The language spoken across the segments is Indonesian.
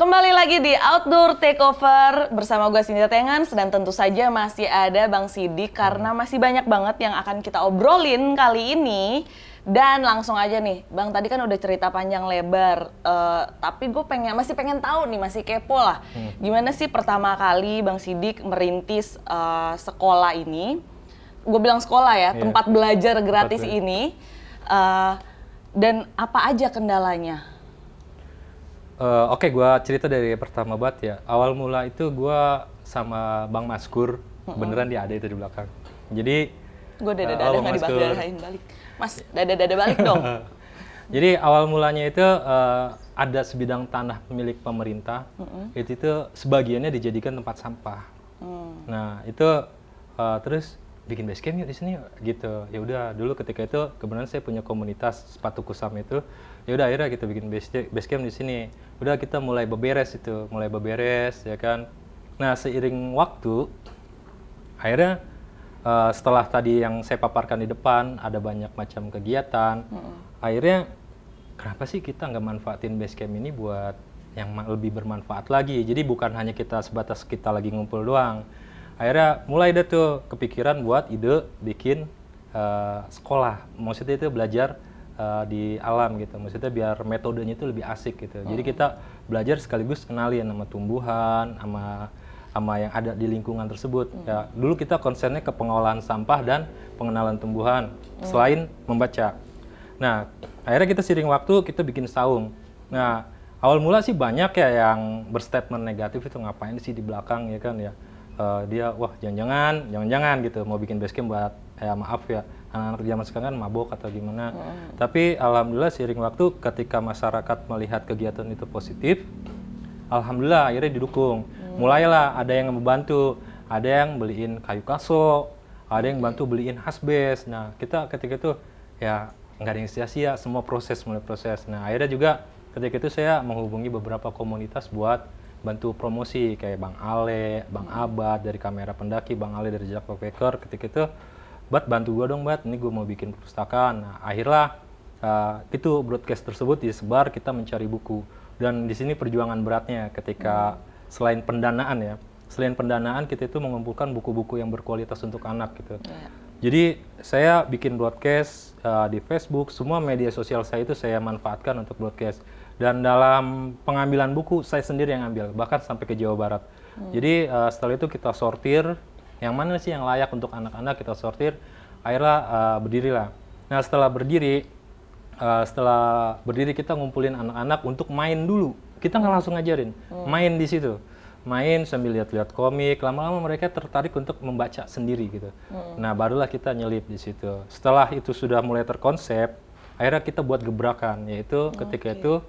Kembali lagi di Outdoor Takeover bersama gue Cynthia Tengans dan tentu saja masih ada Bang Sidik karena masih banyak banget yang akan kita obrolin kali ini. Dan langsung aja nih, Bang tadi kan udah cerita panjang lebar, tapi gue masih pengen tahu nih, masih kepo lah. Gimana sih pertama kali Bang Sidik merintis sekolah ini? Gue bilang sekolah ya, tempat belajar gratis ini. Dan apa aja kendalanya? Oke, gue cerita dari pertama banget ya. Awal mula itu gue sama Bang Maskur, beneran dia ada itu di belakang. Jadi gue dada-dada nggak dibalik balik. Mas, dada-dada balik dong. Jadi awal mulanya itu ada sebidang tanah milik pemerintah, itu sebagiannya dijadikan tempat sampah. Nah itu terus bikin base camp yuk di sini gitu. Ya udah dulu ketika itu kebetulan saya punya komunitas sepatu kusam itu. Ya udah akhirnya kita bikin base camp di sini. Udah kita mulai beberes ya kan. Nah seiring waktu akhirnya setelah tadi yang saya paparkan di depan ada banyak macam kegiatan. Akhirnya kenapa sih kita nggak manfaatin base camp ini buat yang lebih bermanfaat lagi. Jadi bukan hanya kita sebatas kita lagi ngumpul doang. Akhirnya mulai deh tuh kepikiran buat ide bikin sekolah. Maksudnya itu belajar di alam gitu. Maksudnya biar metodenya itu lebih asik gitu. Jadi kita belajar sekaligus kenalin sama tumbuhan, sama yang ada di lingkungan tersebut. Ya, dulu kita konsennya ke pengolahan sampah dan pengenalan tumbuhan selain membaca. Nah, akhirnya kita seiring waktu kita bikin saung. Nah, awal mula sih banyak ya yang berstatement negatif itu ngapain sih di belakang ya kan ya. Dia wah jangan-jangan gitu mau bikin base camp buat maaf ya anak-anak zaman sekarang kan mabok atau gimana. Tapi alhamdulillah seiring waktu ketika masyarakat melihat kegiatan itu positif, alhamdulillah akhirnya didukung. Mulailah ada yang membantu, ada yang beliin kayu kaso, ada yang bantu beliin hasbes. Nah kita ketika itu ya nggak ada yang sia-sia, semua mulai proses. Nah akhirnya juga ketika itu saya menghubungi beberapa komunitas buat bantu promosi kayak Bang Ale, Bang Abad dari Kamera Pendaki, Bang Ale dari Jejak Backpacker. Ketika itu, Bat bantu gue dong Bat, ini gue mau bikin perpustakaan. Nah akhirnya itu broadcast tersebut disebar, kita mencari buku. Dan di sini perjuangan beratnya ketika selain pendanaan kita itu mengumpulkan buku-buku yang berkualitas untuk anak gitu. Jadi saya bikin broadcast di Facebook, semua media sosial saya itu saya manfaatkan untuk broadcast. Dan dalam pengambilan buku saya sendiri yang ambil, bahkan sampai ke Jawa Barat. Jadi setelah itu kita sortir, yang mana sih yang layak untuk anak-anak kita sortir, akhirnya berdirilah. Nah setelah berdiri kita ngumpulin anak-anak untuk main dulu. Kita nggak langsung ngajarin, main di situ. Main sambil lihat-lihat komik, lama-lama mereka tertarik untuk membaca sendiri gitu. Nah barulah kita nyelip di situ. Setelah itu sudah mulai terkonsep, akhirnya kita buat gebrakan, yaitu ketika itu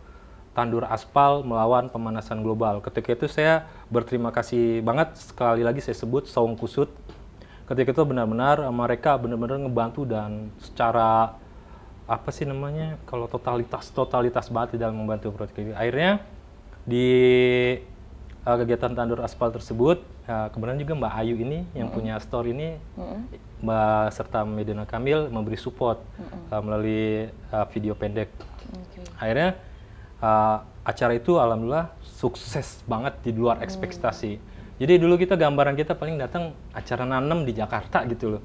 tandur aspal melawan pemanasan global. Ketika itu saya berterima kasih banget, sekali lagi saya sebut Saung Kusut. Ketika itu benar-benar mereka benar-benar ngebantu dan secara apa sih namanya, kalau totalitas banget di dalam membantu proyek ini. Akhirnya di kegiatan tandur aspal tersebut, kemudian juga Mbak Ayu ini yang punya store ini, Mbak serta Medina Kamil memberi support melalui video pendek. Akhirnya acara itu alhamdulillah sukses banget di luar ekspektasi. Jadi dulu kita gambaran kita paling datang acara nanam di Jakarta gitu loh.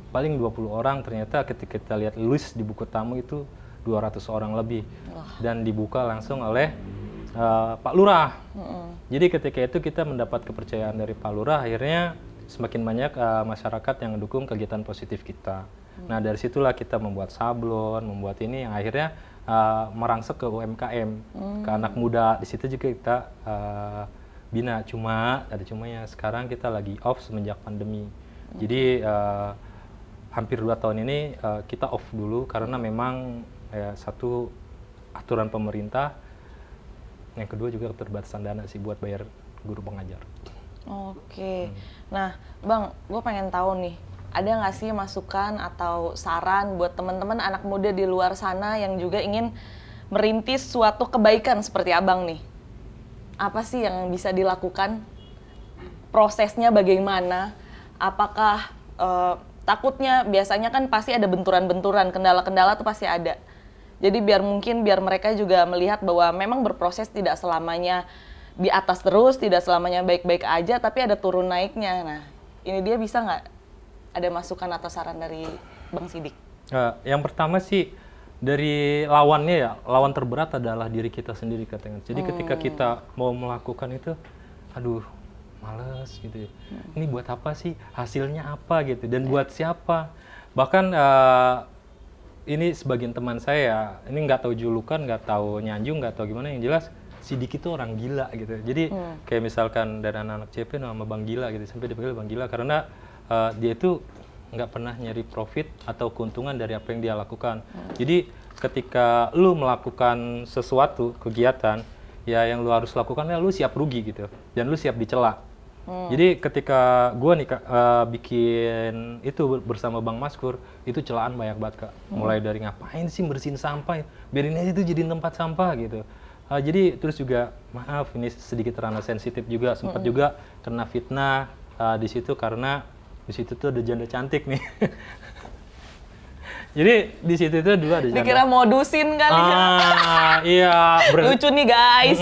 Paling 20 orang, ternyata ketika kita lihat list di buku tamu itu 200 orang lebih. Dan dibuka langsung oleh Pak Lurah. Jadi ketika itu kita mendapat kepercayaan dari Pak Lurah, akhirnya semakin banyak masyarakat yang mendukung kegiatan positif kita. Nah dari situlah kita membuat sablon, membuat ini yang akhirnya merangsek ke UMKM, ke anak muda. Di situ juga kita bina. Cumanya sekarang kita lagi off semenjak pandemi. Jadi hampir 2 tahun ini kita off dulu karena memang satu aturan pemerintah, yang kedua juga keterbatasan dana sih buat bayar guru pengajar. Oke. Nah Bang, gue pengen tahu nih, ada nggak sih masukan atau saran buat teman-teman anak muda di luar sana yang juga ingin merintis suatu kebaikan seperti Abang nih? Apa sih yang bisa dilakukan? Prosesnya bagaimana? Apakah takutnya biasanya kan pasti ada benturan-benturan, kendala-kendala tuh pasti ada. Jadi biar mereka juga melihat bahwa memang berproses tidak selamanya di atas terus, tidak selamanya baik-baik aja, tapi ada turun naiknya. Nah, ini dia bisa nggak ada masukan atau saran dari Bang Sidik? Yang pertama sih dari lawannya ya, lawan terberat adalah diri kita sendiri katanya. Jadi ketika kita mau melakukan itu, aduh males gitu ya. Ini buat apa sih? Hasilnya apa gitu? Dan buat siapa? Bahkan ini sebagian teman saya, ini nggak tahu julukan, nggak tahu nyanjung, nggak tahu gimana, yang jelas Sidik itu orang gila gitu. Jadi kayak misalkan dari anak-anak CP nama Bang Gila gitu, sampai dipanggil Bang Gila karena dia itu nggak pernah nyari profit atau keuntungan dari apa yang dia lakukan. Jadi ketika lu melakukan sesuatu kegiatan, ya yang lu harus lakukan ya lu siap rugi gitu, dan lu siap dicela. Jadi ketika gue nih bikin itu bersama Bang Maskur, itu celaan banyak banget Kak. Mulai dari ngapain sih bersihin sampah, biarin aja itu jadi tempat sampah gitu. Jadi terus juga maaf ini sedikit ranah sensitif juga, sempat juga kena fitnah di situ karena di situ tuh ada janda cantik nih. Jadi di situ tuh dulu ada janda. Dikira modusin kali ya. Iya. Lucu nih guys.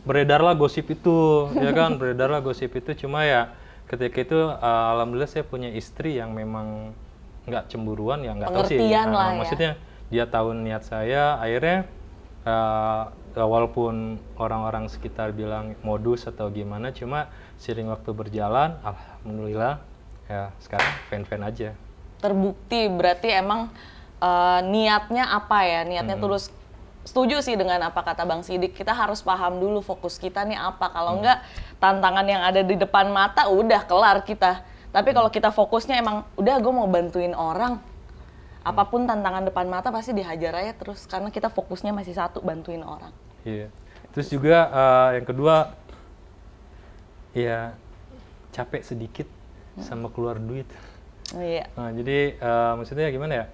Beredarlah gosip itu, ya kan? Beredarlah gosip itu. Cuma ya ketika itu alhamdulillah saya punya istri yang memang nggak cemburuan, ya nggak tahu sih. Lah ya. Maksudnya dia tahu niat saya, akhirnya walaupun orang-orang sekitar bilang modus atau gimana, cuma seiring waktu berjalan, alhamdulillah ya sekarang fan-fan aja. Terbukti berarti emang niatnya apa ya? Niatnya tulus. Setuju sih dengan apa kata Bang Sidik, kita harus paham dulu fokus kita nih apa. Kalau enggak, tantangan yang ada di depan mata udah kelar kita. Tapi kalau kita fokusnya emang udah gue mau bantuin orang, apapun tantangan depan mata pasti dihajar aja terus, karena kita fokusnya masih satu, bantuin orang. Iya. Terus juga yang kedua, ya capek sedikit sama keluar duit. Iya. Nah, jadi maksudnya gimana ya?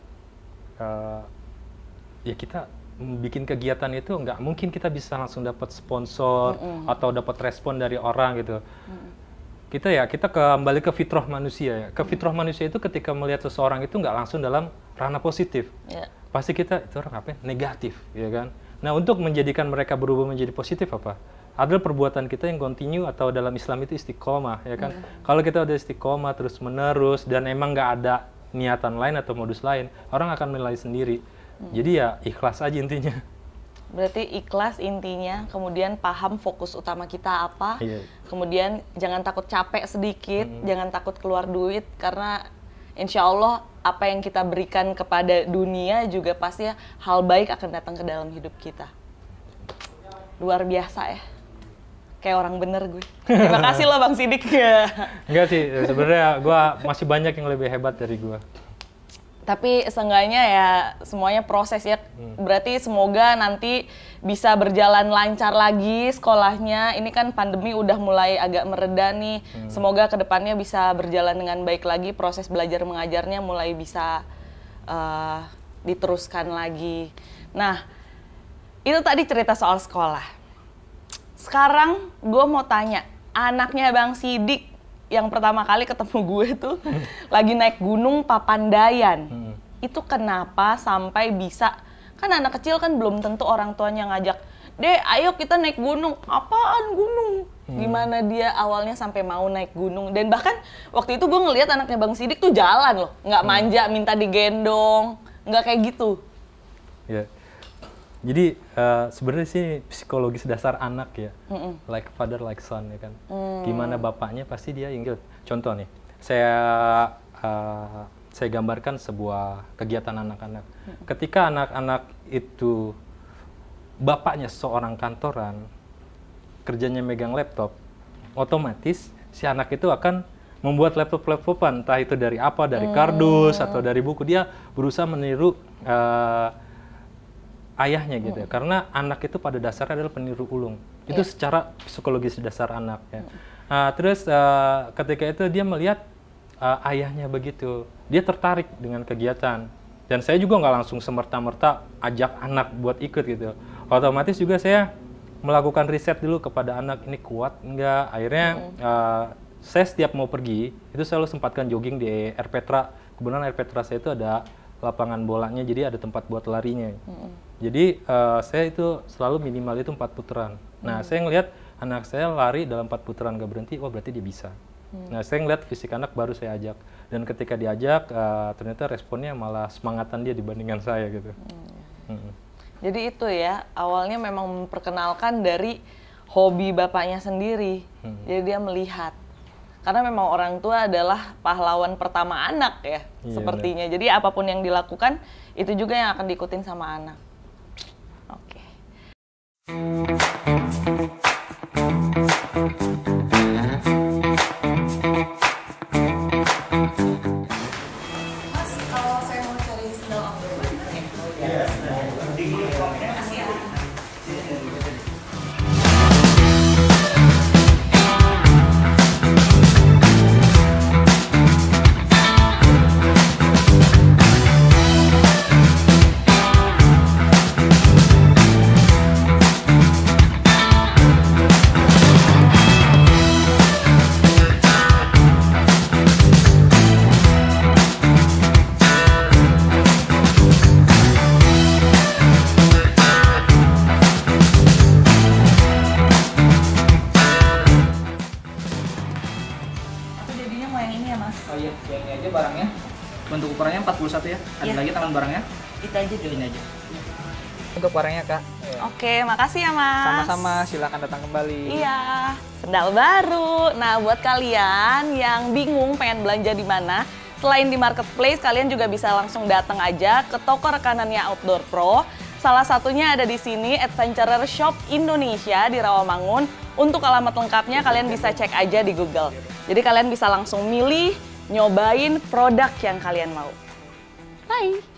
Ya kita bikin kegiatan itu nggak mungkin kita bisa langsung dapat sponsor atau dapat respon dari orang gitu. Kita kembali ke fitrah manusia ya. Ke fitrah manusia itu ketika melihat seseorang itu nggak langsung dalam ranah positif. Yeah. Pasti kita itu orang apa? Negatif, ya kan? Nah, untuk menjadikan mereka berubah menjadi positif apa? Adalah perbuatan kita yang continue, atau dalam Islam itu istiqomah, ya kan? Kalau kita udah istiqomah terus menerus dan emang nggak ada niatan lain atau modus lain, orang akan menilai sendiri. Jadi ya ikhlas aja intinya. Berarti ikhlas intinya, kemudian paham fokus utama kita apa, kemudian jangan takut capek sedikit, jangan takut keluar duit, karena insya Allah apa yang kita berikan kepada dunia juga pasti hal baik akan datang ke dalam hidup kita. Luar biasa ya, kayak orang bener gue. Terima kasih loh Bang Sidik. Enggak sih, sebenarnya gue masih banyak yang lebih hebat dari gue. Tapi seenggaknya ya semuanya proses ya. Berarti semoga nanti bisa berjalan lancar lagi sekolahnya. Ini kan pandemi udah mulai agak mereda nih. Semoga kedepannya bisa berjalan dengan baik lagi. Proses belajar mengajarnya mulai bisa diteruskan lagi. Nah, itu tadi cerita soal sekolah. Sekarang gue mau tanya, anaknya Bang Sidik yang pertama kali ketemu gue tuh lagi naik gunung Papandayan. Itu kenapa sampai bisa, kan anak kecil kan belum tentu orang tuanya ngajak, "Dek, ayo kita naik gunung." Apaan gunung? Gimana dia awalnya sampai mau naik gunung? Dan bahkan waktu itu gue ngelihat anaknya Bang Sidik tuh jalan loh, nggak manja minta digendong, nggak kayak gitu. Ya. Jadi sebenarnya sih psikologis dasar anak ya, like father like son ya kan. Gimana bapaknya pasti dia ingat. Contoh nih, saya gambarkan sebuah kegiatan anak-anak. Ketika anak-anak itu bapaknya seorang kantoran, kerjanya megang laptop, otomatis si anak itu akan membuat laptop-laptopan, entah itu dari apa, dari kardus atau dari buku. Dia berusaha meniru ayahnya gitu ya, karena anak itu pada dasarnya adalah peniru ulung. Itu secara psikologis dasar anak ya. Terus ketika itu dia melihat ayahnya begitu, dia tertarik dengan kegiatan. Dan saya juga nggak langsung semerta-merta ajak anak buat ikut gitu. Otomatis juga saya melakukan riset dulu kepada anak, ini kuat enggak. Akhirnya saya setiap mau pergi itu selalu sempatkan jogging di Air Petra. Kebetulan Air Petra saya itu ada lapangan bolanya, jadi ada tempat buat larinya. Jadi saya itu selalu minimal itu 4 putaran. Nah, saya ngelihat anak saya lari dalam 4 putaran nggak berhenti, wah berarti dia bisa. Nah, saya ngeliat fisik anak baru saya ajak. Dan ketika diajak, ternyata responnya malah semangatan dia dibandingkan saya gitu. Jadi itu ya, awalnya memang memperkenalkan dari hobi bapaknya sendiri. Jadi dia melihat. Karena memang orang tua adalah pahlawan pertama anak ya, sepertinya. Jadi apapun yang dilakukan, itu juga yang akan diikutin sama anak. Oke. Mas, kalau saya mau cari sendal outdoor, gimana ya? Makasih ya. Aku jadinya mau yang ini ya, Mas? Oh iya, yang ini aja barangnya. Bentuk ukurannya 41 ya. Ada Iya. lagi tangan barangnya? Itu aja dulu. Ini aja. Untuk barangnya, Kak. Oke, makasih ya Mas. Sama-sama, silakan datang kembali. Iya, sendal baru. Nah, buat kalian yang bingung pengen belanja di mana, selain di marketplace, kalian juga bisa langsung datang aja ke toko rekanannya Outdoor Pro. Salah satunya ada di sini, Adventurer Shop Indonesia di Rawamangun. Untuk alamat lengkapnya kalian bisa cek aja di Google. Jadi kalian bisa langsung milih, nyobain produk yang kalian mau. Bye!